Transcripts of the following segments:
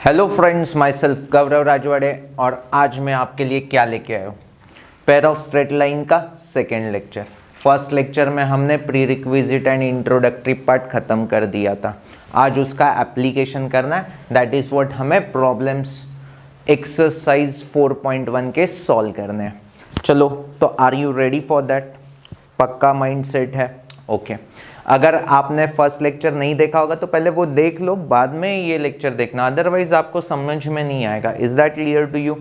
Hello friends, myself Gaurav Rajwade और आज मैं आपके लिए क्या लेके आया हूँ, पेयर ऑफ स्ट्रेट लाइन का सेकेंड लेक्चर। फर्स्ट लेक्चर में हमने prerequisite and introductory part खत्म कर दिया था। आज उसका एप्लीकेशन करना है, दैट इज व्हाट हमें प्रॉब्लम्स एक्सरसाइज 4.1 के सॉल्व करने हैं। चलो, तो are you ready for that? पक्का माइंड सेट है? ओके। अगर आपने फर्स्ट लेक्चर नहीं देखा होगा तो पहले वो देख लो, बाद में ये लेक्चर देखना, अदरवाइज आपको समझ में नहीं आएगा। Is that clear to you?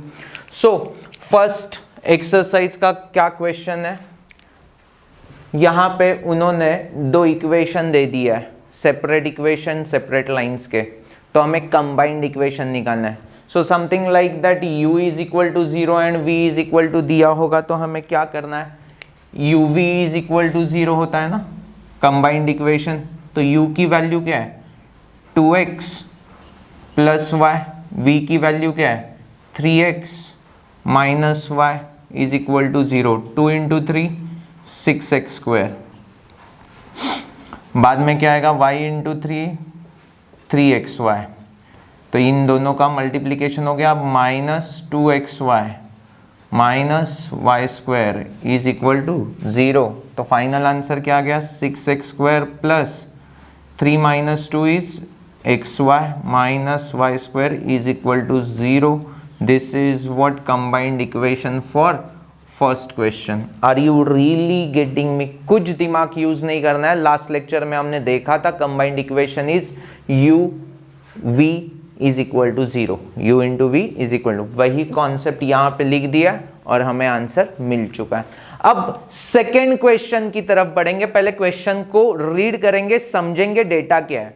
So first exercise का क्या क्वेश्चन है, यहां पे उन्होंने दो इक्वेशन दे दिया है, सेपरेट इक्वेशन सेपरेट लाइंस के, तो हमें कंबाइंड इक्वेशन निकालना है। So something like that u is equal to 0 and v is equal to दिया होगा, तो हमें क्या करना है, uv इज इक्वल टू 0 होता है ना कंबाइंड इक्वेशन, तो u की वैल्यू क्या है 2x प्लस y, v की वैल्यू क्या है 3x minus y is equal to 0। 2 into 3 6x square, बाद में क्या आएगा y इंटू 3 3xy, तो इन दोनों का मल्टीप्लीकेशन हो गया minus 2xy minus y square is equal to 0। तो फाइनल आंसर क्या आ गया 6x square plus 3 minus 2 is xy minus y square is equal to 0। This is what combined equation for first question. Are you really getting me? कुछ दिमाग use नहीं करना है। Last lecture में हमने देखा था combined equation is u v is equal to 0, u into v is equal to, वही कॉन्सेप्ट यहाँ पे लिख दिया और हमें आंसर मिल चुका है। अब सेकेंड क्वेश्चन की तरफ बढ़ेंगे। पहले क्वेश्चन को रीड करेंगे, समझेंगे डेटा क्या है।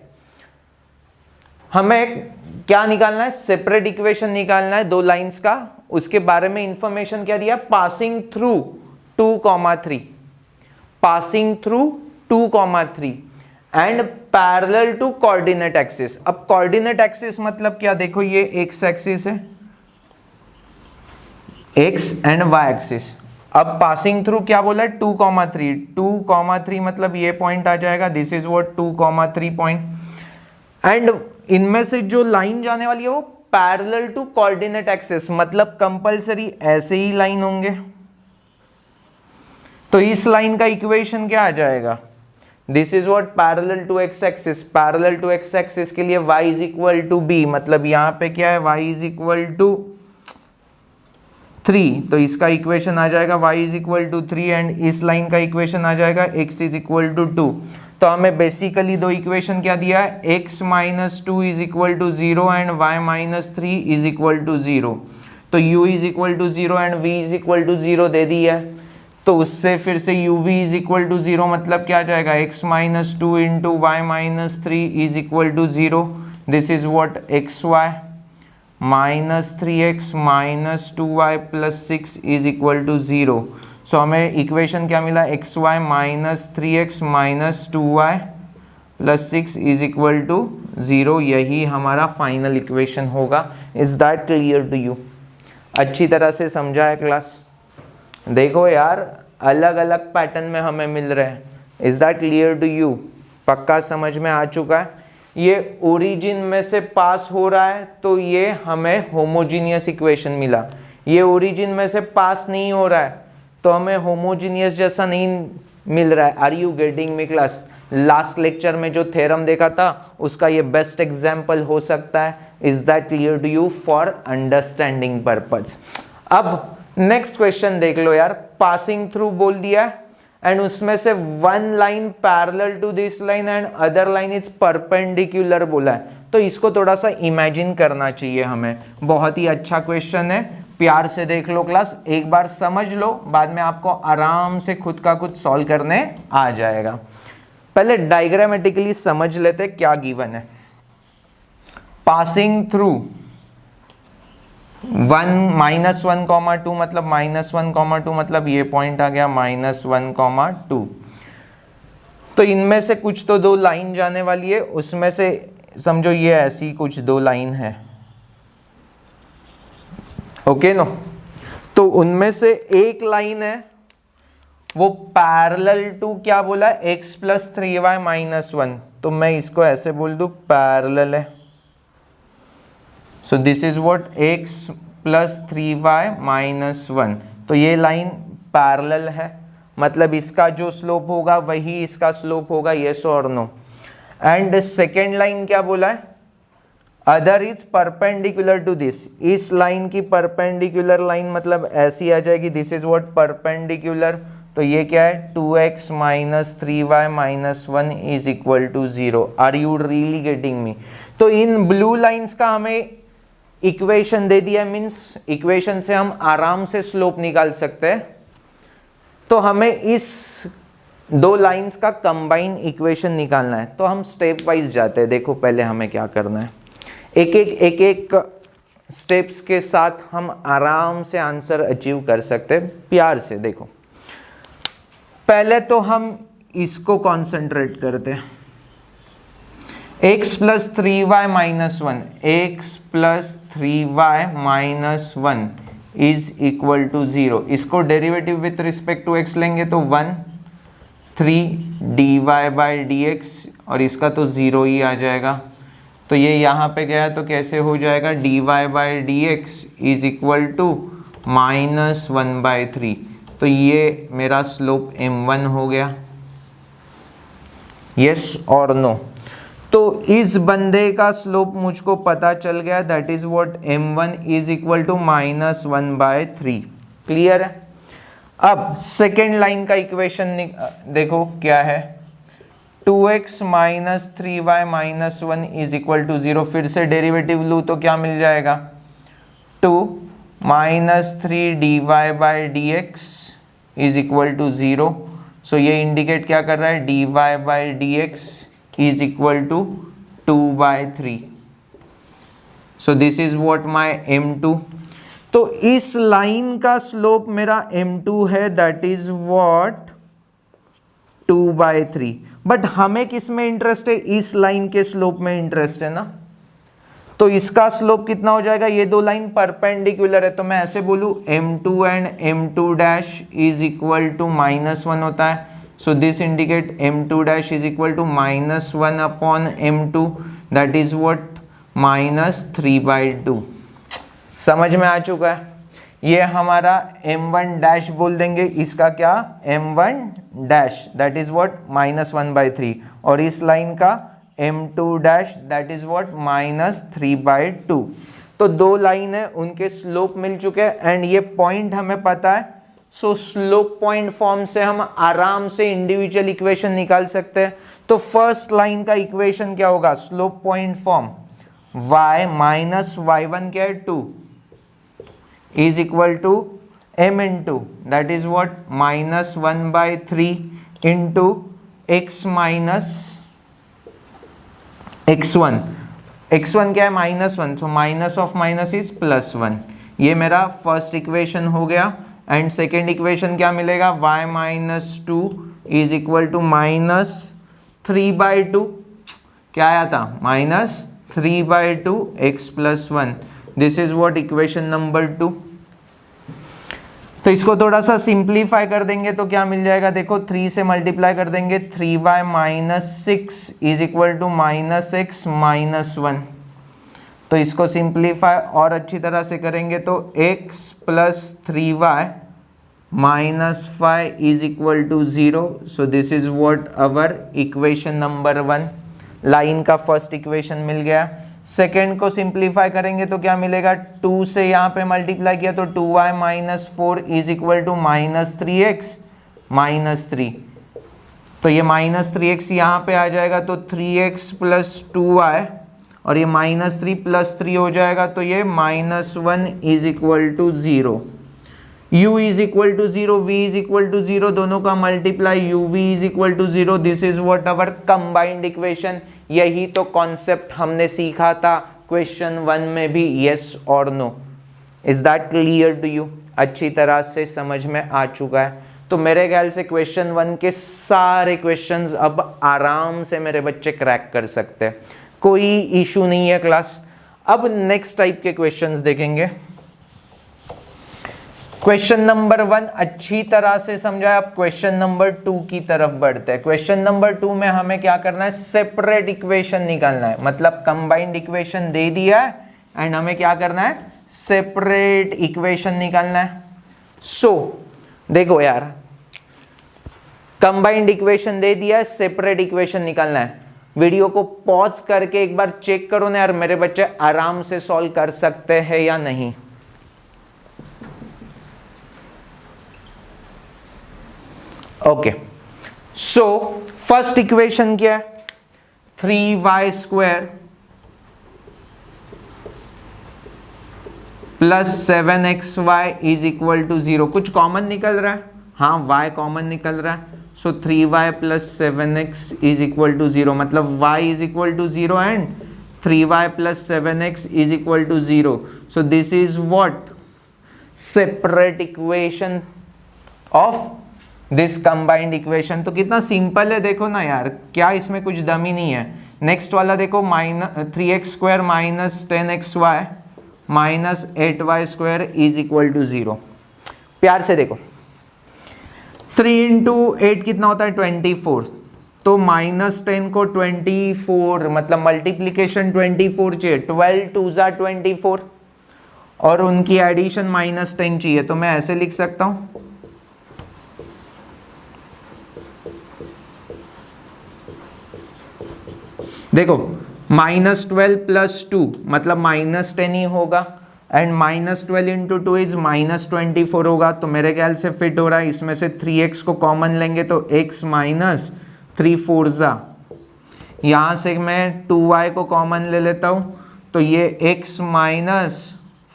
हमें क्या निकालना है, सेपरेट इक्वेशन निकालना है दो लाइंस का। उसके बारे में इंफॉर्मेशन क्या दिया, passing through 2,3, passing through 2,3 and parallel to coordinate axis. अब कोऑर्डिनेट एक्सिस मतलब क्या, देखो ये एक्स एक्सिस है, एक्स एंड वाई एक्सिस। अब पासिंग थ्रू क्या बोला है 2,3, 2,3 मतलब ये पॉइंट आ जाएगा, this is what 2,3 point. And इनमें से जो लाइन जाने वाली है वो पैरेलल टू कोऑर्डिनेट एक्सिस, मतलब कंपलसरी ऐसे ही लाइन होंगे। तो इस लाइन का इक्वेशन क्या आ जाएगा, this is what parallel to x axis. Parallel to x axis के लिए y is equal to b, मतलब यहां पे क्या है y इज इक्वल टू 3, तो इसका इक्वेशन आ जाएगा y is equal to 3 and इस लाइन का इक्वेशन आ जाएगा x इज इक्वल टू 2। तो हमें बेसिकली दो इक्वेशन क्या दिया है, x minus 2 is equal to 0 and y minus 3 is equal to 0। तो u is equal to 0 and v is equal to 0 दे दिया है, तो उससे फिर से uv इज इक्वल टू 0 मतलब क्या आ जाएगा x minus 2 into y minus 3 is equal to 0। This is what xy minus 3x minus 2y plus 6 is equal to 0। So हमें इक्वेशन क्या मिला, xy minus 3x minus 2y plus 6 is equal to 0। यही हमारा final equation होगा। Is that clear to you? अच्छी तरह से समझा है क्लास? देखो यार, अलग अलग पैटर्न में हमें मिल रहे हैं। Is that clear to you? पक्का समझ में आ चुका है? ये ओरिजिन में से पास हो रहा है तो ये हमें होमोजीनियस इक्वेशन मिला, ये ओरिजिन में से पास नहीं हो रहा है तो हमें होमोजीनियस जैसा नहीं मिल रहा है। Are you getting me class? Last lecture में जो थ्योरम देखा था उसका ये बेस्ट एग्जाम्पल हो सकता है। Is that clear to you for understanding purpose? अब नेक्स्ट क्वेश्चन देख लो यार, पासिंग थ्रू बोल दिया है एंड उसमें से one line parallel to this line and other line is perpendicular बोला है, तो इसको थोड़ा सा इमेजिन करना चाहिए हमें। बहुत ही अच्छा क्वेश्चन है, प्यार से देख लो क्लास, एक बार समझ लो, बाद में आपको आराम से खुद का खुद सॉल्व करने आ जाएगा। पहले डायग्रामेटिकली समझ लेते क्या गिवन है। पासिंग थ्रू 1 माइनस 1,2 मतलब माइनस 1,2 मतलब ये पॉइंट आ गया माइनस 1,2। तो इनमें से कुछ तो दो लाइन जाने वाली है, उसमें से समझो ये ऐसी कुछ दो लाइन है, ओके नो। तो उनमें से एक लाइन है वो पैरेलल टू क्या बोला, x प्लस 3y माइनस 1, तो मैं इसको ऐसे बोल दूं पैरेलल है। So this is what x plus 3y minus 1। तो ये लाइन पैरेलल है, मतलब इसका जो स्लोप होगा वही इसका स्लोप होगा, यस और नो। एंड सेकेंड लाइन क्या बोला है, other is perpendicular to this. इस लाइन की परपेंडिकुलर लाइन मतलब ऐसी आ जाएगी, दिस इज व्हाट परपेंडिकुलर। तो ये क्या है 2x minus 3y minus 1 is equal to 0। Are you really getting me? तो इन ब्लू लाइंस का हमें इक्वेशन दे दिया, मीन्स इक्वेशन से हम आराम से स्लोप निकाल सकते हैं। तो हमें इस दो लाइंस का कंबाइन इक्वेशन निकालना है। तो हम स्टेप वाइज जाते हैं। देखो पहले हमें क्या करना है, एक एक स्टेप्स के साथ हम आराम से आंसर अचीव कर सकते हैं, प्यार से। देखो पहले तो हम इसको कॉन्सेंट्रेट करते हैं, x plus 3y minus 1, x plus 3y minus 1 is equal to 0। इसको derivative with respect to x लेंगे तो 1 3 dy बाई डी एक्स, और इसका तो 0 ही आ जाएगा। तो ये यहाँ पे गया तो कैसे हो जाएगा, dy by d x is equal to minus 1/3। तो ये मेरा स्लोप m1 हो गया, यस और नो। तो इस बंदे का स्लोप मुझको पता चल गया, that is what m1 is equal to minus 1/3। Clear है? अब सेकेंड लाइन का इक्वेशन देखो क्या है, 2x minus 3y minus 1 is equal to 0। फिर से डेरिवेटिव लूँ तो क्या मिल जाएगा, 2 minus 3 dy by d x is equal to 0। So ये इंडिकेट क्या कर रहा है, dy by d x is equal to 2/3। So this is what my m2। तो इस लाइन का स्लोप मेरा m2 है, दैट इज व्हाट 2/3। बट हमें किस में इंटरेस्ट है, इस लाइन के स्लोप में इंटरेस्ट है ना। तो इसका स्लोप कितना हो जाएगा, ये दो लाइन परपेंडिकुलर है, तो मैं ऐसे बोलूं m2 and m2 dash is equal to -1 होता है। So this indicate m2 dash is equal to -1 upon m2, that is what -3/2। समझ में आ चुका है? ये हमारा m1 डैश बोल देंगे, इसका क्या m1 dash that is what -1/3, और इस लाइन का m2 dash that is what -3/2। तो दो लाइन है, उनके स्लोप मिल चुके हैं एंड ये पॉइंट हमें पता है। सो स्लोप पॉइंट फॉर्म से हम आराम से इंडिविजुअल इक्वेशन निकाल सकते हैं। तो फर्स्ट लाइन का इक्वेशन क्या होगा, slope point form y minus y1 क्या है 2 is equal to m into that is what -1/3 into x minus x1। x1 क्या है -1, so minus of minus is +1। ये मेरा फर्स्ट इक्वेशन हो गया। एंड सेकेंड इक्वेशन क्या मिलेगा, y minus 2 is equal to -3/2। क्या आया था, -3/2 x plus 1। This is what equation number 2। तो इसको थोड़ा सा सिंप्लीफाई कर देंगे तो क्या मिल जाएगा, देखो 3 से मल्टीप्लाई कर देंगे, 3y minus 6 is equal to -x minus 1। तो इसको सिंप्लीफाई और अच्छी तरह से करेंगे तो x plus 3y minus 5 is equal to 0। So this is what our equation number 1। Line का फर्स्ट इक्वेशन मिल गया। सेकेंड को सिंप्लीफाई करेंगे तो क्या मिलेगा, 2 से यहाँ पे मल्टीप्लाई किया तो 2y minus 4 is equal to -3x minus 3। तो ये -3x यहाँ पे आ जाएगा तो 3x प्लस 2y, और ये -3 प्लस 3 हो जाएगा तो ये -1 is equal to 0। u is equal to 0, v is equal to 0, दोनों का multiply uv is equal to 0। This is what our combined equation. यही तो कॉन्सेप्ट हमने सीखा था क्वेश्चन 1 में भी, यस और no. Is that clear to you? अच्छी तरह से समझ में आ चुका है। तो मेरे ख्याल से क्वेश्चन 1 के सारे क्वेश्चंस अब आराम से मेरे बच्चे क्रैक कर सकते हैं, कोई इशू नहीं है क्लास। अब नेक्स्ट टाइप के क्वेश्चंस देखेंगे। क्वेश्चन नंबर 1 अच्छी तरह से समझा। अब क्वेश्चन नंबर 2 की तरफ बढ़ते हैं। क्वेश्चन नंबर 2 में हमें क्या करना है, सेपरेट इक्वेशन निकालना है। मतलब कंबाइंड इक्वेशन दे दिया है एंड हमें क्या करना है, सेपरेट इक्वेशन निकालना है। सो देखो यार, कंबाइंड इक्वेशन दे दिया है, सेपरेट इक्वेशन निकालना है। वीडियो को पॉज करके एक बार चेक करो ना यार, मेरे बच्चे आराम से सॉल्व कर सकते हैं या नहीं। ओके, सो फर्स्ट इक्वेशन क्या है, 3y square plus 7xy is equal to 0। कुछ कॉमन निकल रहा है, हाँ y कॉमन निकल रहा है। So 3y plus 7x is equal to 0, मतलब y is equal to 0 and 3y plus 7x is equal to 0। So this is what, separate equation of this combined equation. तो कितना सिंपल है देखो ना यार, क्या इसमें कुछ दमी नहीं है। नेक्स्ट वाला देखो, -3x square minus 10xy minus 8y square is equal to 0। प्यार से देखो, 3 इंटू 8 कितना होता है, 24। तो -10 को 24 मतलब मल्टीप्लीकेशन 24 चाहिए, 12 2 जा 24, और उनकी एडिशन -10 चाहिए। तो मैं ऐसे लिख सकता हूं, देखो -12 प्लस 2 मतलब -10 ही होगा, एंड -12 इंटू 2 इज -24 होगा। तो मेरे ख्याल से फिट हो रहा है। इसमें से 3x को कॉमन लेंगे तो x माइनस 3 4 जा, यहाँ से मैं 2y को कॉमन ले लेता हूँ, तो ये x minus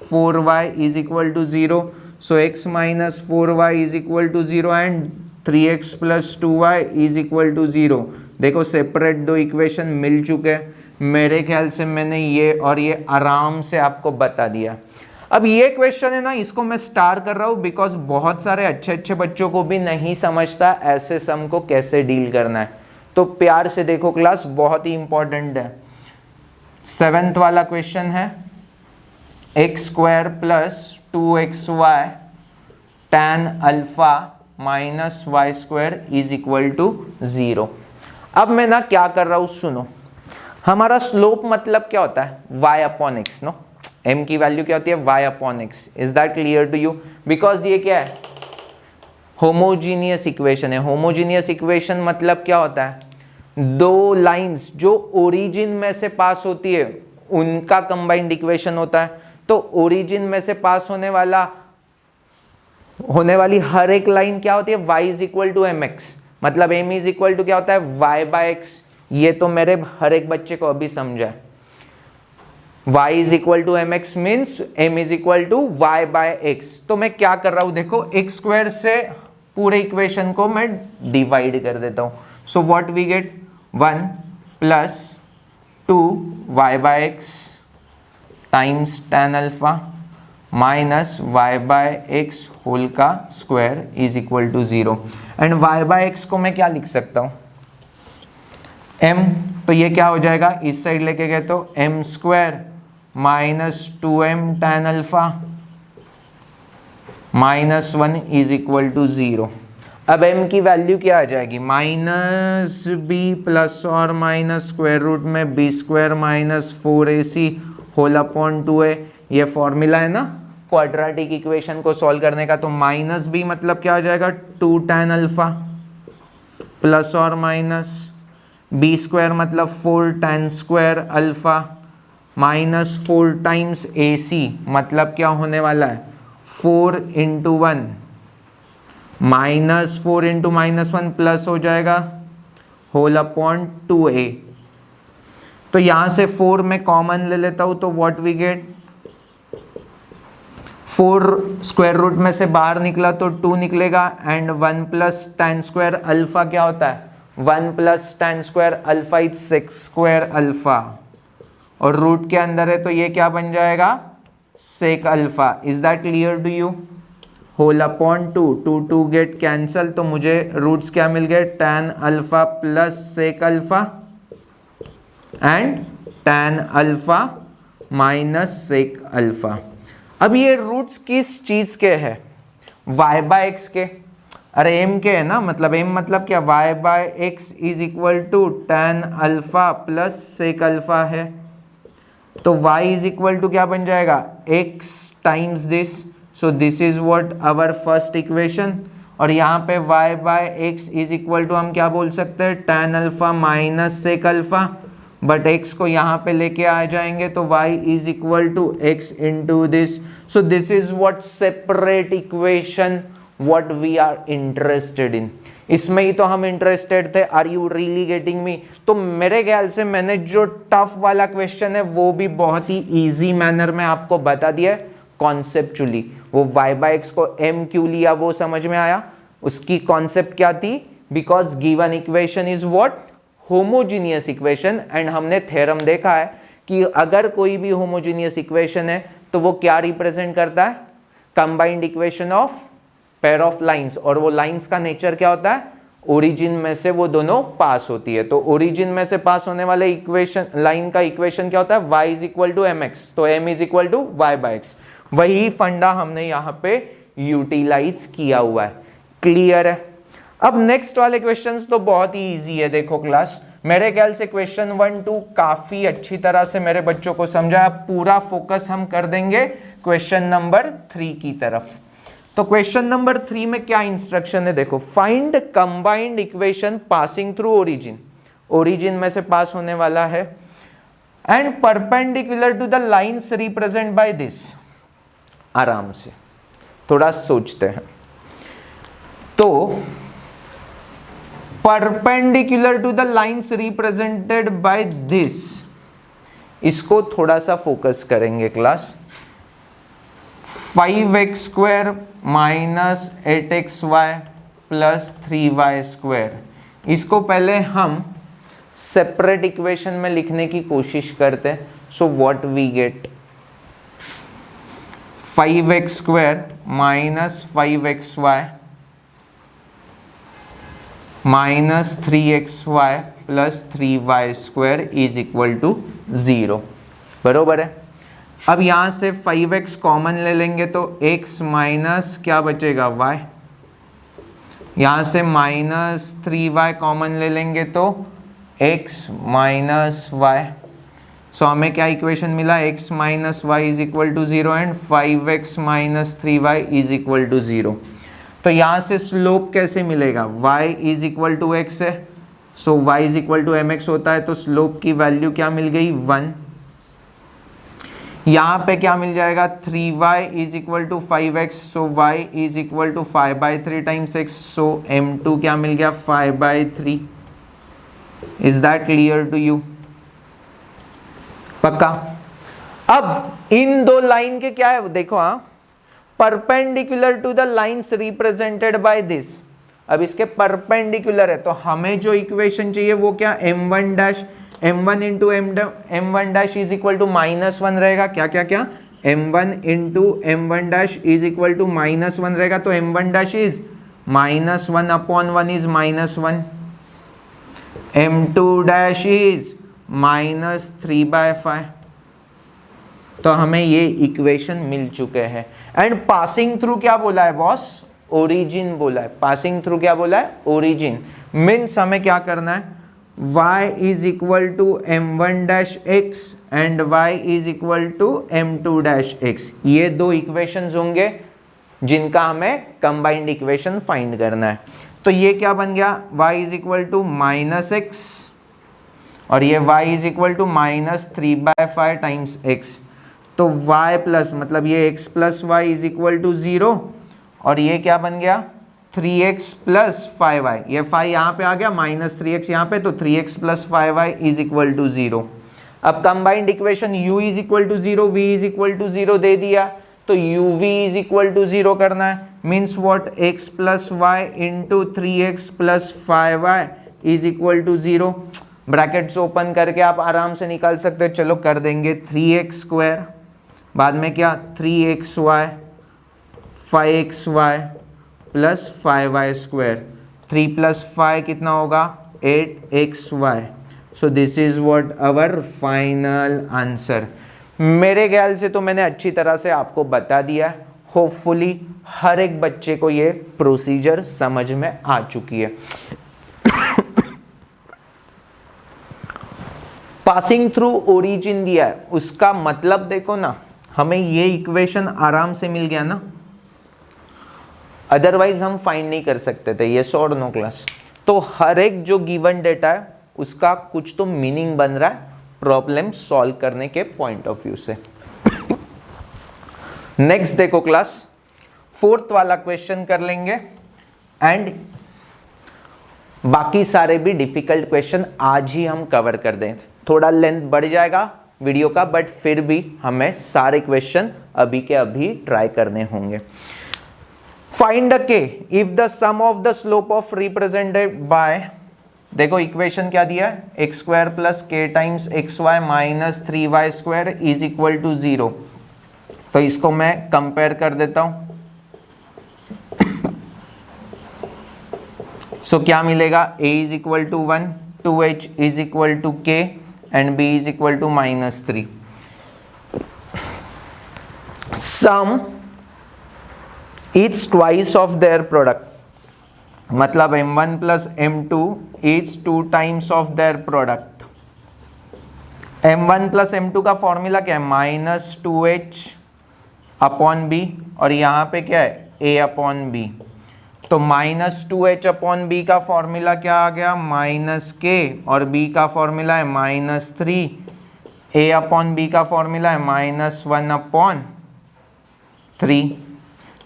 4y is equal to 0। So x minus 4y is equal to 0 and 3x plus 2y is equal to 0। देखो सेपरेट दो इक्वेशन मिल चुके हैं। मेरे ख्याल से मैंने ये और ये आराम से आपको बता दिया। अब ये क्वेश्चन है ना, इसको मैं स्टार कर रहा हूँ बिकॉज बहुत सारे अच्छे अच्छे बच्चों को भी नहीं समझता ऐसे सम को कैसे डील करना है। तो प्यार से देखो क्लास, बहुत ही इंपॉर्टेंट है। 7th वाला क्वेश्चन है, x square plus 2xy tan alpha minus y square is equal to 0। अब मैं ना क्या कर रहा हूँ, सुनो। हमारा स्लोप मतलब क्या होता है, y upon x. No, m की वैल्यू क्या होती है, y अपॉन एक्स। Is that clear to you? Because ये क्या है, होमोजीनियस इक्वेशन है। होमोजीनियस इक्वेशन मतलब क्या होता है, दो लाइंस जो ओरिजिन में से पास होती है उनका कंबाइंड इक्वेशन होता है। तो ओरिजिन में से पास होने वाली हर एक लाइन क्या होती है, y is equal to m x. मतलब m इज इक्वल टू क्या होता है, y बाय एक्स। ये तो मेरे हर एक बच्चे को अभी समझा है। y is equal to m x means m is equal to y by x. तो मैं क्या कर रहा हूं, देखो एक्स स्क्वायर से पूरे इक्वेशन को मैं डिवाइड कर देता हूं। So what we get, 1 plus 2y by x times tan alpha minus y by x whole का square is equal to 0। And y by x को मैं क्या लिख सकता हूं, m। तो ये क्या हो जाएगा, इस साइड लेके गए तो m square minus 2m tan alpha minus 1 is equal to 0। अब m की वैल्यू क्या आ जाएगी, माइनस b प्लस और माइनस स्क्वायर रूट में b square minus 4ac whole upon 2a। ये फॉर्मूला है ना क्वाड्रेटिक इक्वेशन को सॉल्व करने का। तो माइनस b मतलब क्या आ जाएगा, 2 tan अल्फा प्लस और माइनस b स्क्वायर मतलब 4 tan square alpha minus 4 times ac मतलब क्या होने वाला है, 4 into 1 minus 4 into minus 1 plus हो जाएगा होल अपॉन 2a। तो यहां से 4 में कॉमन ले लेता हूं तो what we get, 4 square root में से बाहर निकला तो 2 निकलेगा एंड 1 प्लस tan स्क्वायर अल्फा क्या होता है, 1 plus tan square alpha is 6 square alpha, और रूट के अंदर है तो ये क्या बन जाएगा, sec alpha. Is that clear to you? Whole upon 2 get cancel, तो मुझे रूट्स क्या मिल गए, tan alpha plus sec alpha and tan alpha minus sec alpha. अब ये रूट्स किस चीज के है, y बाय एक्स के। अरे m के है ना, मतलब m मतलब क्या, y by x is equal to tan alpha plus sec alpha है। तो y इज इक्वल टू क्या बन जाएगा, x times this, so this is what our first equation. और यहाँ पे y by x is equal to हम क्या बोल सकते हैं, tan alpha minus sec alpha, but x को यहाँ पे लेके आ जाएंगे तो y is equal to x into this. So this is what separate equation what we are interested in. इसमें ही तो हम इंटरेस्टेड थे। Are you really getting me? तो मेरे ख्याल से मैंने जो टफ वाला क्वेश्चन है वो भी बहुत ही इजी मैनर में आपको बता दिया है कॉन्सेप्चुअली। वो y बाय एक्स को m क्यों लिया वो समझ में आया, उसकी कॉन्सेप्ट क्या थी, because given equation is what homogeneous equation. And हमने थ्योरम देखा है कि अगर कोई भी होमोजीनियस इक्वेशन है तो वो क्या रिप्रेजेंट करता है, combined equation of pair of lines. और वो लाइंस का नेचर क्या होता है, ओरिजिन में से वो दोनों पास होती है। तो ओरिजिन में से पास होने वाले इक्वेशन लाइन का इक्वेशन क्या होता है, y is equal to m x, तो m is equal to y by x. वही फंडा हमने यहाँ पे यूटिलाइज किया हुआ है। क्लियर है? अब नेक्स्ट वाले क्वेश्चंस तो बहुत ही इजी है। देखो क्लास, मेरे ख्याल से क्वेश्चन 1 2 काफी अच्छी तरह से मेरे बच्चों को समझा। पूरा फोकस हम कर देंगे क्वेश्चन नंबर 3 की तरफ। तो क्वेश्चन नंबर 3 में क्या इंस्ट्रक्शन है, देखो, find combined equation passing through origin, origin में से पास होने वाला है, and perpendicular to the lines represent by this. आराम से थोड़ा सोचते हैं। तो perpendicular to the lines represented by this, इसको थोड़ा सा फोकस करेंगे class. 5x square minus 8xy plus 3y square, इसको पहले हम सेपरेट इक्वेशन में लिखने की कोशिश करते हैं। So what we get, 5x square minus 5xy minus 3xy plus 3y square is equal to 0। बरोबर है। अब यहाँ से 5x कॉमन ले लेंगे तो x माइनस क्या बचेगा, y। यहाँ से माइनस 3y कॉमन ले लेंगे तो x माइनस y। सो हमें क्या इक्वेशन मिला, x minus y is equal to 0 and 5x minus 3y is equal to 0। तो यहाँ से स्लोप कैसे मिलेगा, y is equal to x है, so y is equal to mx होता है, तो स्लोप की वैल्यू क्या मिल गई, 1। यहाँ पे क्या मिल जाएगा, 3y is equal to 5x, so y is equal to 5/3 times x, so m2 क्या मिल गया, 5/3। Is that clear to you? पक्का? अब इन दो लाइन के क्या है देखो, हाँ, perpendicular to the lines represented by this. अब इसके परपेंडिकुलर है तो हमें जो इक्वेशन चाहिए वो क्या, m1 dash, m1 into m1 dash is equal to -1 रहेगा। क्या क्या क्या, m1 into m1 dash is equal to -1 रहेगा। तो m1 dash is -1 upon 1 is -1, m2 dash is -3/5। तो हमें ये इक्वेशन मिल चुके हैं। एंड पासिंग थ्रू क्या बोला है बॉस, ओरिजिन बोला है। पासिंग थ्रू क्या बोला है, ओरिजिन। मीन्स हमें क्या करना है, y is equal to m1 dash x and y is equal to m2 dash x। ये दो इक्वेशंस होंगे जिनका हमें कंबाइंड इक्वेशन फाइंड करना है। तो ये क्या बन गया, y is equal to -x और ये y is equal to -3/5 times x। तो y प्लस मतलब ये x plus y is equal to 0 और ये क्या बन गया, 3x प्लस 5y। ये 5 यहाँ पे आ गया, -3x यहाँ पे, तो 3x plus 5y is equal to 0। अब combined equation u is equal to 0, v is equal to 0 दे दिया, तो uv इज इक्वल टू 0 करना है। Means what, x plus y into 3x plus 5y is equal to 0। Brackets open करके आप आराम से निकाल सकते हो। चलो कर देंगे, 3x स्क्वायर, बाद में क्या 3xy 5xy plus 5y square, 3 plus 5 कितना होगा, 8xy। So this is what our final answer. मेरे ख्याल से तो मैंने अच्छी तरह से आपको बता दिया है। होपफुली हर एक बच्चे को ये प्रोसीजर समझ में आ चुकी है। पासिंग थ्रू ओरिजिन दिया है, उसका मतलब देखो ना, हमें ये इक्वेशन आराम से मिल गया ना, अदरवाइज हम फाइंड नहीं कर सकते थे। यस और नो क्लास? तो हर एक जो गिवन डेटा है उसका कुछ तो मीनिंग बन रहा है प्रॉब्लम सॉल्व करने के पॉइंट ऑफ व्यू से। नेक्स्ट देखो क्लास, फोर्थ वाला क्वेश्चन कर लेंगे एंड बाकी सारे भी डिफिकल्ट क्वेश्चन आज ही हम कवर कर दें। थोड़ा लेंथ बढ़ जाएगा वीडियो का, बट फिर भी हमें सारे क्वेश्चन अभी के अभी ट्राई करने होंगे। Find k if the sum of the slope of represented by, देखो इक्वेशन क्या दिया है, x square plus k times x y minus 3y square is equal to 0। तो इसको मैं कंपेयर कर देता हूं। सो क्या मिलेगा, a is equal to 1, 2h is equal to k and b is equal to -3। Sum is twice of their product, मतलब m1 plus m2 is 2 times of their product. m1 plus m2 का formula क्या है, -2h upon b, और यहाँ पे क्या है, a upon b। तो -2h अपॉन b का फॉर्मूला क्या आ गया, -k, और b का फॉर्मूला है -3, a अपॉन b का फॉर्मूला है -1 अपॉन 3।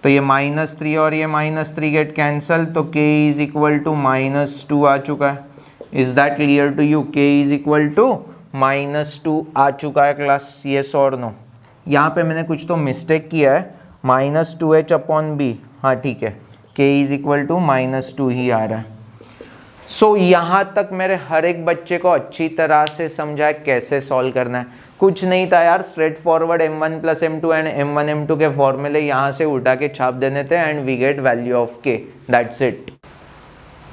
तो ये -3 और ये -3 गेट कैंसल, तो k इज इक्वल टू -2 आ चुका है। Is that clear to you? k is equal to -2 आ चुका है क्लास, यस और नो? यहाँ पे मैंने कुछ तो मिस्टेक किया है, -2h अपॉन b, हाँ ठीक है, k इज इक्वल टू -2 ही आ रहा है। सो यहाँ तक मेरे हर एक बच्चे को अच्छी तरह से समझा है कैसे सॉल्व करना है। कुछ नहीं था यार, straight forward m1 plus m2 and m1 m2 के फॉर्मूले यहाँ से उठा के छाप देने थे and we get value of k, that's it.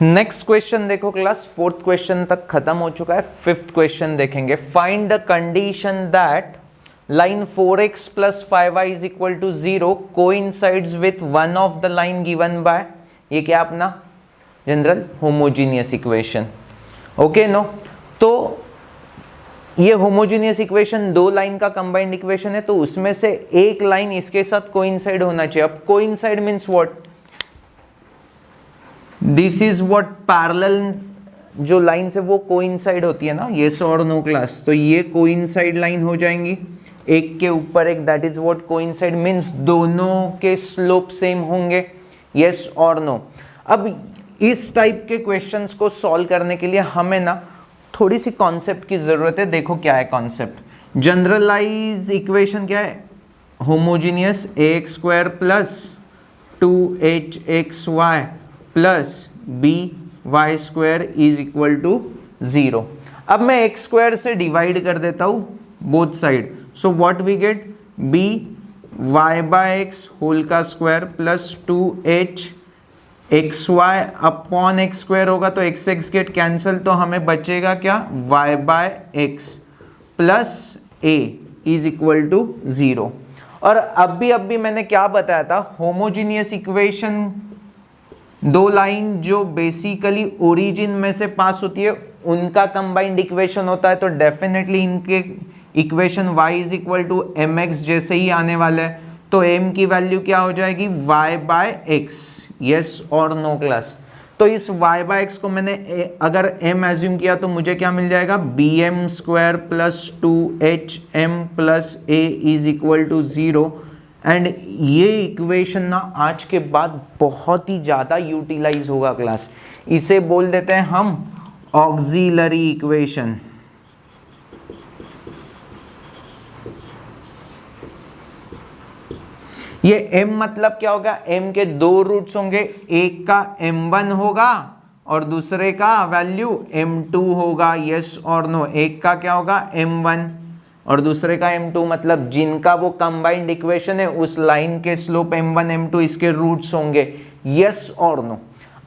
Next question देखो क्लास, फोर्थ क्वेश्चन तक खत्म हो चुका है, फिफ्थ क्वेश्चन देखेंगे। Find the condition that line 4x plus 5y is equal to 0 coincides with one of the line given by, ये क्या अपना general homogeneous equation, okay no? तो ये होमोजीनियस इक्वेशन दो लाइन का कंबाइंड इक्वेशन है, तो उसमें से एक लाइन इसके साथ कोइंसाइड होना चाहिए। अब coincide means what, this is what parallel जो लाइन से वो कोइंसाइड होती है ना, यस और नो क्लास? तो ये कोइंसाइड लाइन हो जाएंगी एक के ऊपर एक, that is what coincide means, दोनों के स्लोप सेम होंगे, यस और नो? अब इस टाइप के क्वेश्चंस को सॉल्व करने के लिए हमें ना थोड़ी सी कॉन्सेप्ट की जरूरत है। देखो क्या है कॉन्सेप्ट, जनरलाइज इक्वेशन क्या है, homogeneous ax square plus 2hxy plus by square is equal to 0। अब मैं x स्क्वायर से डिवाइड कर देता हूं both side, so what we get, by by x whole का square plus 2h xy upon x square होगा, तो x x gate cancel, तो हमें बचेगा क्या, y by x plus a is equal to 0। और अभी मैंने क्या बताया था, होमोजीनियस इक्वेशन दो लाइन जो बेसिकली ओरिजिन में से पास होती है उनका कंबाइंड इक्वेशन होता है, तो डेफिनेटली इनके equation y is equal to mx जैसे ही आने वाला है। तो m की वैल्यू क्या हो जाएगी, y बाय एक्स, यस और नो क्लास? तो इस y बाय एक्स को मैंने अगर m एज्यूम किया तो मुझे क्या मिल जाएगा, bm square plus 2hm plus a is equal to 0। And ये इक्वेशन ना आज के बाद बहुत ही ज़्यादा यूटिलाइज होगा क्लास, इसे बोल देते हैं हम ऑक्सिलरी इक्वेशन। ये m मतलब क्या होगा, m के दो रूट्स होंगे, एक का m1 होगा और दूसरे का वैल्यू m2 होगा, यस और नो? एक का क्या होगा m1 और दूसरे का m2, मतलब जिनका वो कंबाइंड इक्वेशन है उस लाइन के स्लोप m1 m2 इसके रूट्स होंगे, यस और नो?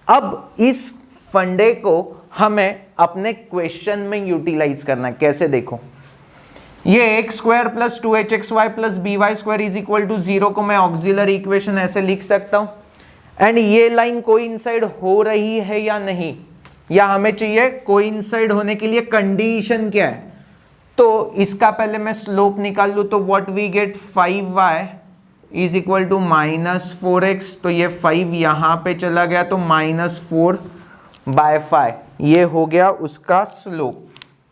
अब इस फंडे को हमें अपने क्वेश्चन में यूटिलाइज करना है। कैसे, देखो, ये x square plus 2hxy plus by square is equal to 0 को मैं ऑक्सिलरी इक्वेशन ऐसे लिख सकता हूं। एंड ये लाइन कोइंसाइड हो रही है या नहीं, या हमें चाहिए कोइंसाइड होने के लिए कंडीशन क्या है, तो इसका पहले मैं स्लोप निकाल लूँ तो what we get 5y is equal to -4x, तो ये 5 यहाँ पे चला गया तो -4/5 ये हो गया उसका स्लोप।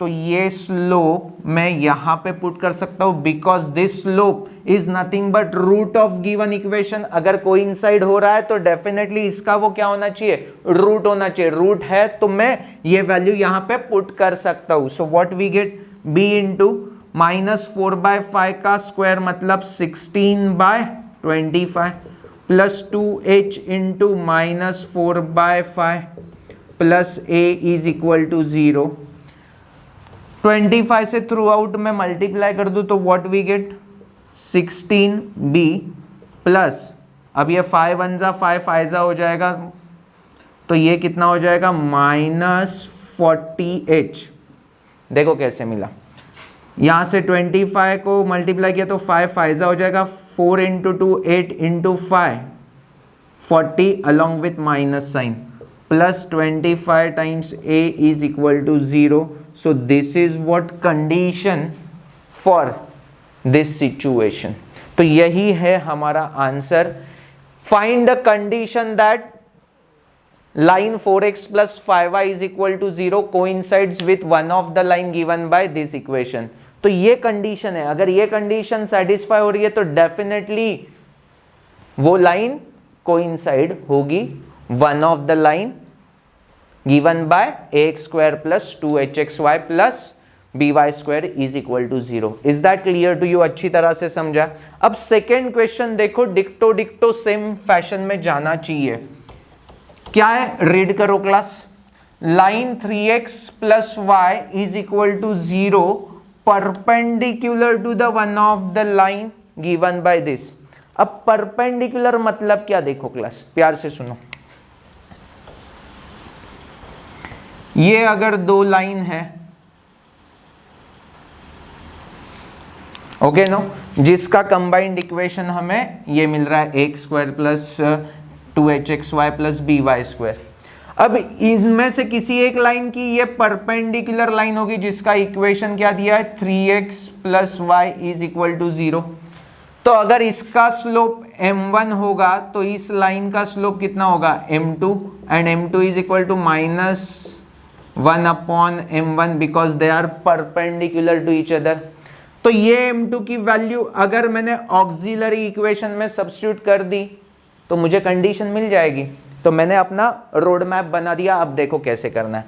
तो ये स्लोप मैं यहाँ पे पुट कर सकता हूँ because this slope is nothing but root of given equation. अगर कोइंसाइड हो रहा है तो डेफिनेटली इसका वो क्या होना चाहिए, रूट होना चाहिए। रूट है तो मैं ये वैल्यू यहाँ पे पुट कर सकता हूँ। So what we get b into -4/5 का स्क्वायर मतलब 16/25 plus 2h into -4/5 plus a is equal to 0। 25 से थ्रू आउट में मल्टीप्लाई कर दूं तो what we gate 16b plus, अब ये 5 1 जा 5 5 जा हो जाएगा तो ये कितना हो जाएगा -40h। देखो कैसे मिला, यहां से 25 को मल्टीप्लाई किया तो 5 5 जा हो जाएगा, 4 into 2 8 into 5 40 along with minus sign plus 25 times a is equal to 0। So this is what condition for this situation. तो यही है हमारा answer. Find the condition that line 4x plus 5y is equal to 0 coincides with one of the line given by this equation. तो ये condition है, अगर ये condition satisfy हो रही है तो डेफिनेटली वो लाइन कोइंसाइड होगी one of the line given by ax square plus 2hxy plus by square is equal to 0. Is that clear to you? अच्छी तरह से समझा। अब सेकेंड क्वेश्चन देखो, डिक्टो डिक्टो सेम फैशन में जाना चाहिए। क्या है, रीड करो class. Line 3x plus y is equal to 0 perpendicular to the one of the line given by this। अब परपेंडिकुलर मतलब क्या, देखो क्लास प्यार से सुनो। ये अगर दो लाइन है, ओके नो, जिसका कंबाइंड इक्वेशन हमें ये मिल रहा है x square plus 2hxy plus by square. अब इनमें से किसी एक लाइन की ये परपेंडिकुलर लाइन होगी जिसका इक्वेशन क्या दिया है 3x plus y is equal to 0। तो अगर इसका स्लोप m1 होगा तो इस लाइन का स्लोप कितना होगा m2 and m2 is equal to -1/m1 because they are perpendicular to each other. तो ये m2 की वैल्यू अगर मैंने ऑक्सिलरी इक्वेशन में सब्स्टिट्यूट कर दी तो मुझे कंडीशन मिल जाएगी। तो मैंने अपना रोड मैप बना दिया। अब देखो कैसे करना है।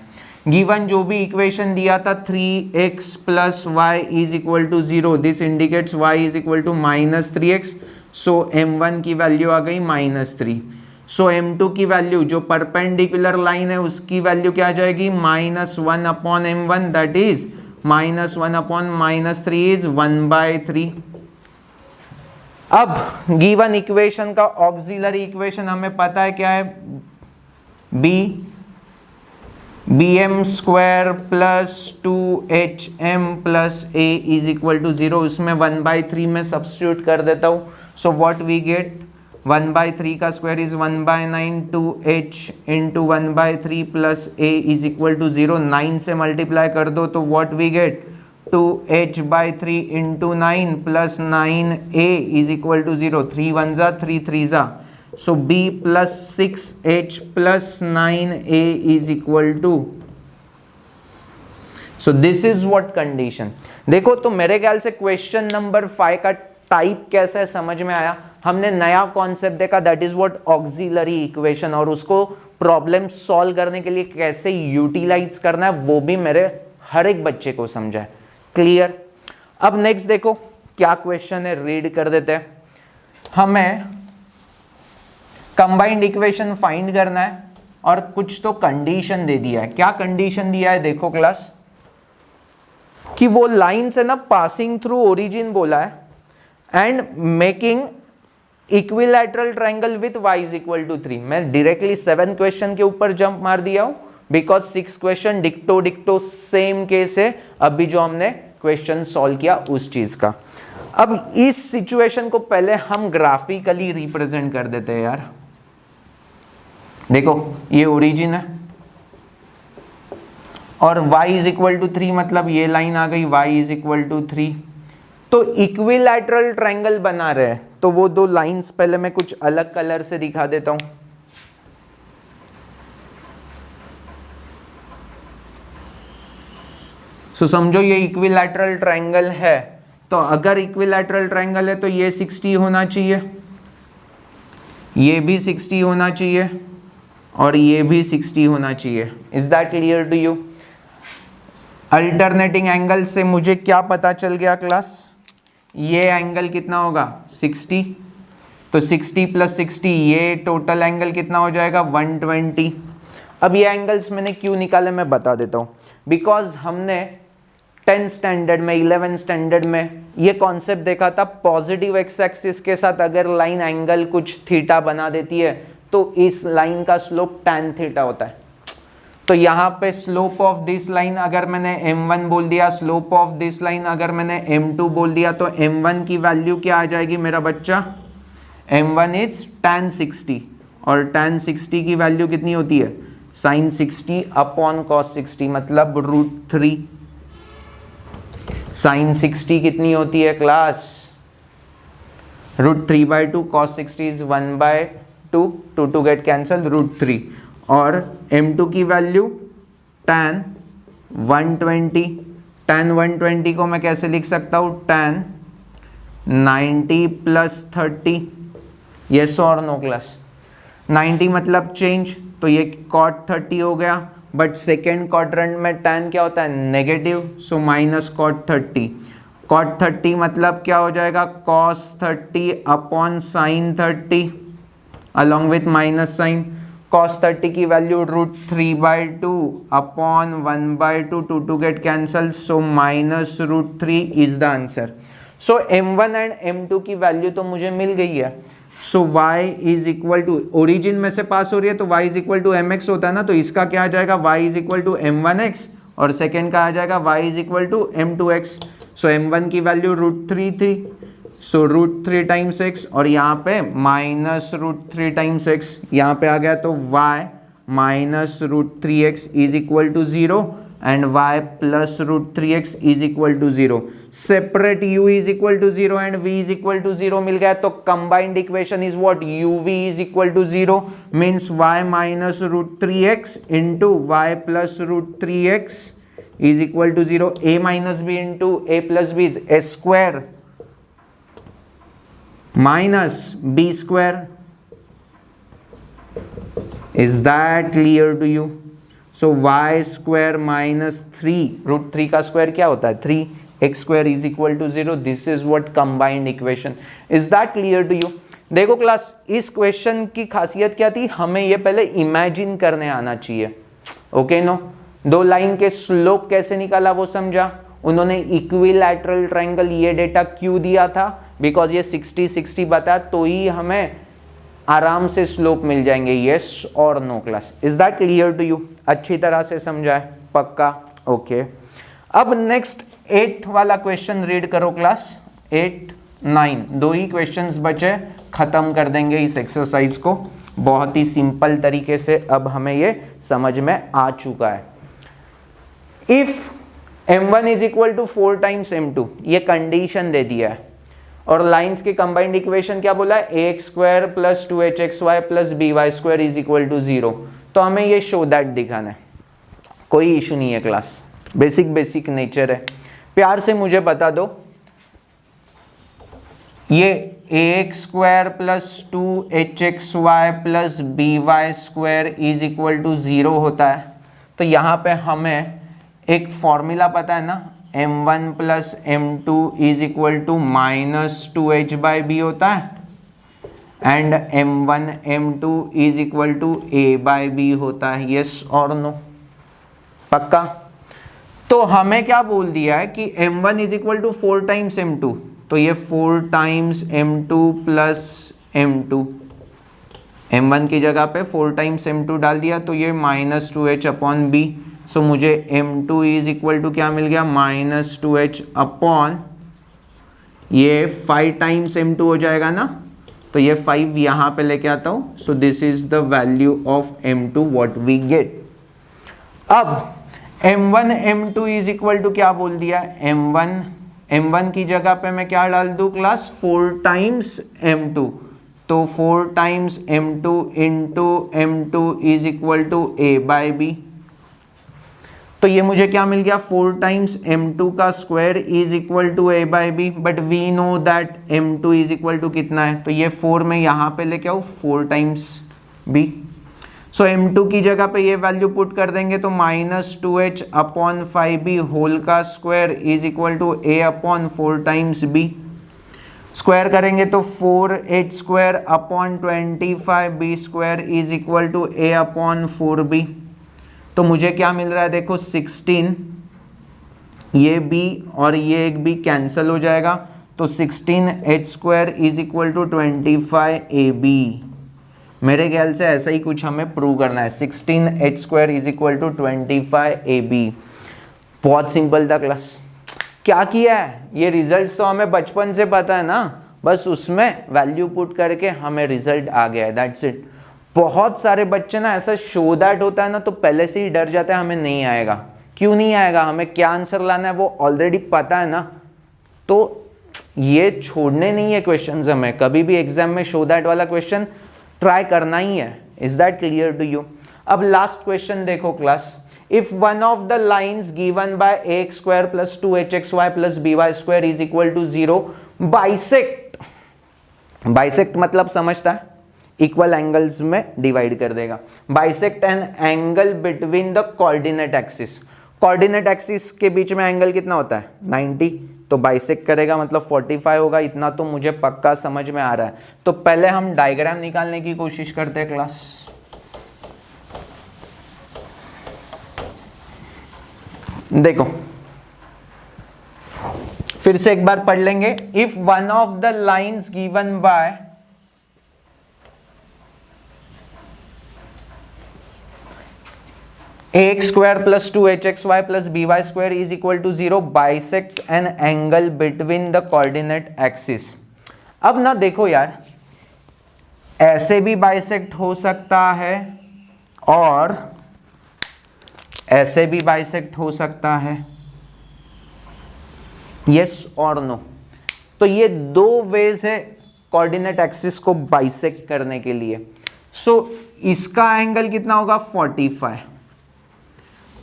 गिवन जो भी इक्वेशन दिया था 3x plus y is equal to 0, this indicates y is equal to -3x। So m1 की वैल्यू आ गई -3। सो m2 की वैल्यू जो परपेंडिकुलर लाइन है उसकी वैल्यू क्या आ जाएगी -1/m1, दैट इज -1/-3 इज 1/3। अब गिवन इक्वेशन का ऑक्सिलरी इक्वेशन हमें पता है क्या है, bm square plus 2hm plus a is equal to 0। उसमें 1/3 में सब्स्टिट्यूट कर देता हूँ। सो व्हाट वी गेट 1/3 का square is 1/9, 2h into 1/3 plus a is equal to 0। 9 से मल्टीप्लाई कर दो तो what we get 2h/3 into 9 plus 9a is equal to 0। 3 1 जा 3 3 जा, so b plus 6h plus 9a is equal to, so this is what condition. देखो तो मेरे ख्याल से क्वेश्चन नंबर 5 का टाइप कैसा है समझ में आया। हमने नया कॉन्सेप्ट देखा, that is what auxiliary equation, और उसको प्रॉब्लम सॉल्व करने के लिए कैसे यूटिलाइज करना है वो भी मेरे हर एक बच्चे को समझा है। क्लियर। अब नेक्स्ट देखो क्या क्वेश्चन है, रीड कर देते हैं। हमें कंबाइंड इक्वेशन फाइंड करना है और कुछ तो कंडीशन दे दिया है। क्या कंडीशन दिया है देखो क्लास, कि वो लाइन से ना पासिंग थ्रू ओरिजिन बोला है and making equilateral triangle with y is equal to 3। मैं डायरेक्टली 7 क्वेश्चन के ऊपर जंप मार दिया हूं बिकॉज 6 क्वेश्चन डिक्टो डिक्टो सेम केस है अभी जो हमने क्वेश्चन सॉल्व किया उस चीज का। अब इस सिचुएशन को पहले हम ग्राफिकली रिप्रेजेंट कर देते हैं यार। देखो ये ओरिजिन है और y इज इक्वल टू 3, मतलब ये लाइन आ गई y इज इक्वल टू 3। तो इक्विलैटरल ट्रायंगल बना रहे हैं, तो वो दो लाइंस पहले मैं कुछ अलग कलर से दिखा देता हूं। सो समझो ये इक्विलैटरल ट्रायंगल है, तो अगर इक्विलैटरल ट्रायंगल है तो ये 60 होना चाहिए, ये भी 60 होना चाहिए और ये भी 60 होना चाहिए। Is that clear to you? Alternating angle से मुझे क्या पता चल गया क्लास? ये एंगल कितना होगा 60, तो 60 प्लस 60 ये टोटल एंगल कितना हो जाएगा 120। अब ये एंगल्स मैंने क्यों निकाले मैं बता देता हूँ। बिकॉज हमने 10 स्टैंडर्ड में 11 स्टैंडर्ड में ये कॉन्सेप्ट देखा था, पॉजिटिव एक्स एक्सिस के साथ अगर लाइन एंगल कुछ थीटा बना देती है तो इस लाइन का स्लोप tan थीटा होता है। तो यहाँ पे स्लोप ऑफ दिस लाइन अगर मैंने m1 बोल दिया, स्लोप ऑफ दिस लाइन अगर मैंने m2 बोल दिया, तो m1 की वैल्यू क्या आ जाएगी मेरा बच्चा? m1 इज tan 60 और tan 60 की वैल्यू कितनी होती है? sin 60 अपॉन cos 60, मतलब √3। sin 60 कितनी होती है class? √3/2, cos 60 is 1/2, 2 get cancel, √3। और m2 की वैल्यू tan 120, tan 120 को मैं कैसे लिख सकता हूँ? tan 90 प्लस 30, यस और नो क्लास? 90 मतलब चेंज, तो ये cot 30 हो गया, बट सेकेंड क्वाड्रेंट में tan क्या होता है? Negative, so minus cot 30। cot 30 मतलब क्या हो जाएगा? cos 30 upon sin 30 along with minus sign. cos 30 की value √3/2 upon 1/2, 2 get cancel, so minus √3 is the answer. So m1 and m2 की वैल्यू तो मुझे मिल गई है। So y is equal to, origin में से पास हो रही है तो y is equal to mx होता है ना, तो इसका क्या आ जाएगा? y is equal to m1x और सेकेंड का आ जाएगा y is equal to m2x। So m1 की वैल्यू √3 थी, सो √3 टाइम्स x और यहाँ पे माइनस √3 टाइम्स x, यहाँ पे आ गया, तो y minus √3x is equal to 0 and y plus √3x is equal to 0। Separate u is equal to 0 and v is equal to 0 मिल गया, तो combined equation is what? uv is equal to 0 means y minus √3x into y plus √3x is equal to 0। a minus b into a plus b is a square minus b square. Is that clear to you? So y square minus 3, √3 का square क्या होता है? 3, x square is equal to 0. This is what combined equation. Is that clear to you? देखो class, इस question की खासियत क्या थी? हमें ये पहले इमेजिन करने आना चाहिए। Okay no? दो लाइन के स्लोप कैसे निकाला वो समझा। उन्होंने इक्विलैटरल ट्रायंगल ये डेटा क्यों दिया था? बिकॉज ये 60-60 बताया, तो ही हमें आराम से स्लोप मिल जाएंगे। यस और no class? Is that clear to you? अच्छी तरह से समझा है? पक्का? ओके। अब नेक्स्ट 8th वाला क्वेश्चन रीड करो क्लास। 8, 9 दो ही क्वेश्चंस बचे, खत्म कर देंगे इस एक्सरसाइज को बहुत ही सिंपल तरीके से। अब हमें ये समझ में आ चुका है। If m1 is equal to 4 times m2, ये कंडीशन दे दिया है, और लाइंस की कंबाइंड इक्वेशन क्या बोला है? ax square plus 2hxy plus by square is equal to 0। तो हमें ये शो दैट दिखाना है। कोई इशू नहीं है क्लास, बेसिक नेचर है। प्यार से मुझे बता दो, ये ax square plus 2hxy plus by square is equal to 0 होता है, तो यहाँ पे हमें एक फॉर्मूला पता है ना, m1 plus m2 is equal to -2h/b होता है, and m1 m2 is equal to a/b होता है। यस और नो? पक्का? तो हमें क्या बोल दिया है कि m1 is equal to 4 times m2, तो ये 4 times m2 plus m2, m1 की जगह पे 4 टाइम्स m2 डाल दिया, तो ये -2h/b। सो मुझे m2 इज इक्वल टू क्या मिल गया? -2h अपॉन ये 5 टाइम्स m2 हो जाएगा ना, तो ये 5 यहाँ पे लेके आता हूँ। So this is the value of m2 what we get. अब m1 m2 is equal to क्या बोल दिया, m1 की जगह पे मैं क्या डाल दूं क्लास, 4 टाइम्स m2, तो 4 times m2 into m2 is equal to a by b। तो ये मुझे क्या मिल गया, 4 टाइम्स m2 का square is equal to a by b, but we know that m2 is equal to कितना है, तो ये 4 में यहाँ पे लेके आओ 4 टाइम्स b। सो m2 की जगह पे ये वैल्यू पुट कर देंगे तो -2h अपॉन 5b होल का square is equal to a upon 4 times b। Square करेंगे तो 4h square upon 25b square is equal to a upon 4b। तो मुझे क्या मिल रहा है, देखो 16, ये b और ये एक b कैंसिल हो जाएगा, तो 16h square is equal to 25ab। मेरे ख्याल से ऐसा ही कुछ हमें प्रूव करना है, 16h square is equal to 25ab। बहुत सिंपल था क्लास। क्या किया है, ये रिजल्ट तो हमें बचपन से पता है ना, बस उसमें वैल्यू पुट करके हमें रिजल्ट आ गया है, दैट्स इट। बहुत सारे बच्चे ना ऐसा शो दैट होता है ना, तो पहले से ही डर जाते हैं हमें नहीं आएगा। क्यों नहीं आएगा, हमें क्या आंसर लाना है वो ऑलरेडी पता है ना, तो ये छोड़ने नहीं है क्वेश्चंस हमें। कभी भी एग्जाम में शो दैट वाला क्वेश्चन ट्राई करना ही है। Is that clear to you? अब लास्ट क्वेश्चन देखो class, if one of the lines given by ax square plus 2hxy plus by square is equal to 0 bisect, bisect मतलब समझता है, equal angles में divide कर देगा। Bisect an angle between the coordinate axis, coordinate axis के बीच में angle कितना होता है 90, तो बाइसेक्ट करेगा मतलब 45 होगा। इतना तो मुझे पक्का समझ में आ रहा है। तो पहले हम डायग्राम निकालने की कोशिश करते हैं क्लास। देखो फिर से एक बार पढ़ लेंगे। If one of the lines given by ax square plus 2hxy plus by square is equal to 0 bisects an angle between the coordinate axis। अब ना देखो यार, ऐसे भी बाइसेक्ट हो सकता है और ऐसे भी बाइसेक्ट हो सकता है, यस और नो। तो ये दो वेज है कोऑर्डिनेट एक्सिस को बाइसेक्ट करने के लिए। सो इसका एंगल कितना होगा 45,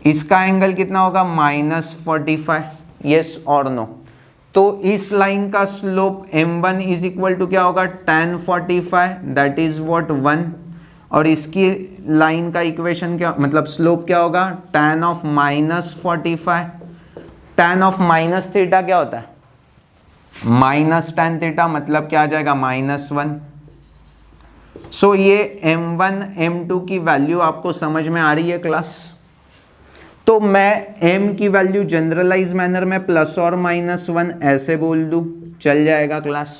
इसका एंगल कितना होगा -45, यस और नो। तो इस लाइन का slope m1 is equal to क्या होगा tan 45, दैट इज व्हाट 1, और इसकी लाइन का इक्वेशन क्या मतलब स्लोप क्या होगा tan of -45। tan of minus theta क्या होता है, माइनस tan थीटा, मतलब क्या आ जाएगा -1। सो ये m1 m2 की वैल्यू आपको समझ में आ रही है क्लास? तो मैं m की वैल्यू जनरलाइज मैनर में प्लस और -1 ऐसे बोल दूं, चल जाएगा क्लास?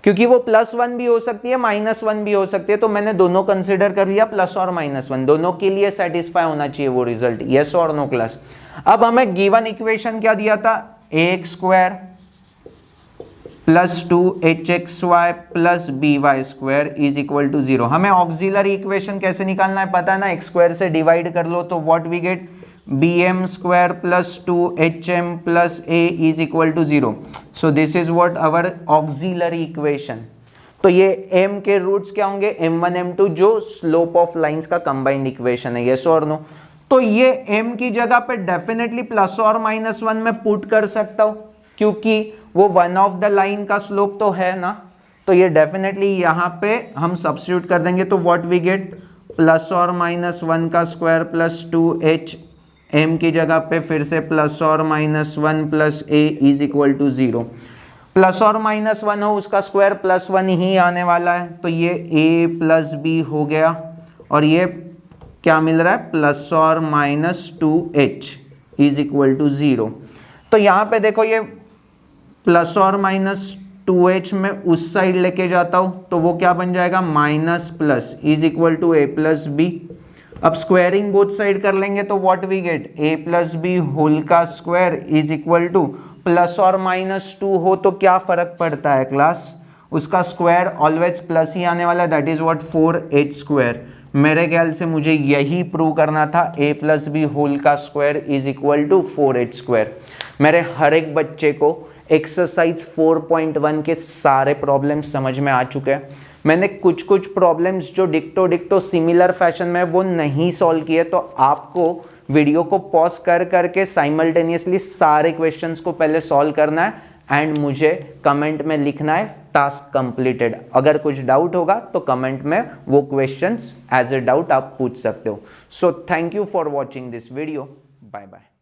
क्योंकि वो +1 भी हो सकती है -1 भी हो सकती है, तो मैंने दोनों कंसिडर कर लिया, प्लस और -1 दोनों के लिए सेटिस्फाई होना चाहिए वो रिजल्ट, यस और नो क्लास? अब हमें गिवन इक्वेशन क्या दिया था, ax square plus 2hxy plus by square is equal to 0। हमें ऑक्सिलरी इक्वेशन कैसे निकालना है पता है ना, x स्क्वायर से डिवाइड कर लो तो what we get, bm square plus 2hm plus a is equal to 0। So this is what our auxiliary equation. तो ये m के रूट्स क्या होंगे, m1 m2, जो स्लोप ऑफ लाइंस का कंबाइंड इक्वेशन है, यस और नो? तो ये m की जगह पे डेफिनेटली प्लस और -1 में पुट कर सकता हूं, क्योंकि वो वन ऑफ द लाइन का स्लोप तो है ना, तो ये डेफिनेटली यहाँ पे हम सब्स्टिट्यूट कर देंगे, तो व्हाट वी गेट प्लस और -1 का स्क्वायर प्लस 2h, m की जगह पे फिर से प्लस और -1 plus a is equal to 0। Plus और -1 हो उसका स्क्वायर +1 ही आने वाला है, तो ये a प्लस b हो गया, और ये क्या मिल रहा है प्लस और -2h इज इक्वल टू 0। तो यहाँ पे देखो ये प्लस और -2h में उस साइड लेके जाता हूँ तो वो क्या बन जाएगा minus plus is equal to a plus b। अब स्क्वायरिंग बोथ साइड कर लेंगे तो what we get, a plus B whole का square is equal to plus और -2 हो तो क्या फर्क पड़ता है क्लास, उसका स्क्वायर ऑलवेज प्लस ही आने वाला है, that is what 4h square. मेरे ख्याल से मुझे यही प्रूव करना था, a प्लस बी होल का square is equal to 4h square. मेरे हर एक बच्चे को एक्सरसाइज 4.1 के सारे प्रॉब्लम्स समझ में आ चुके हैं। मैंने कुछ प्रॉब्लम्स जो डिक्टो सिमिलर फैशन में वो नहीं सॉल्व किए, तो आपको वीडियो को पॉज कर करके साइमल्टेनियसली सारे क्वेश्चंस को पहले सॉल्व करना है एंड मुझे कमेंट में लिखना है टास्क कंप्लीटेड। अगर कुछ डाउट होगा तो कमेंट में वो क्वेश्चंस एज ए डाउट आप पूछ सकते हो। So thank you for watching this video, bye bye.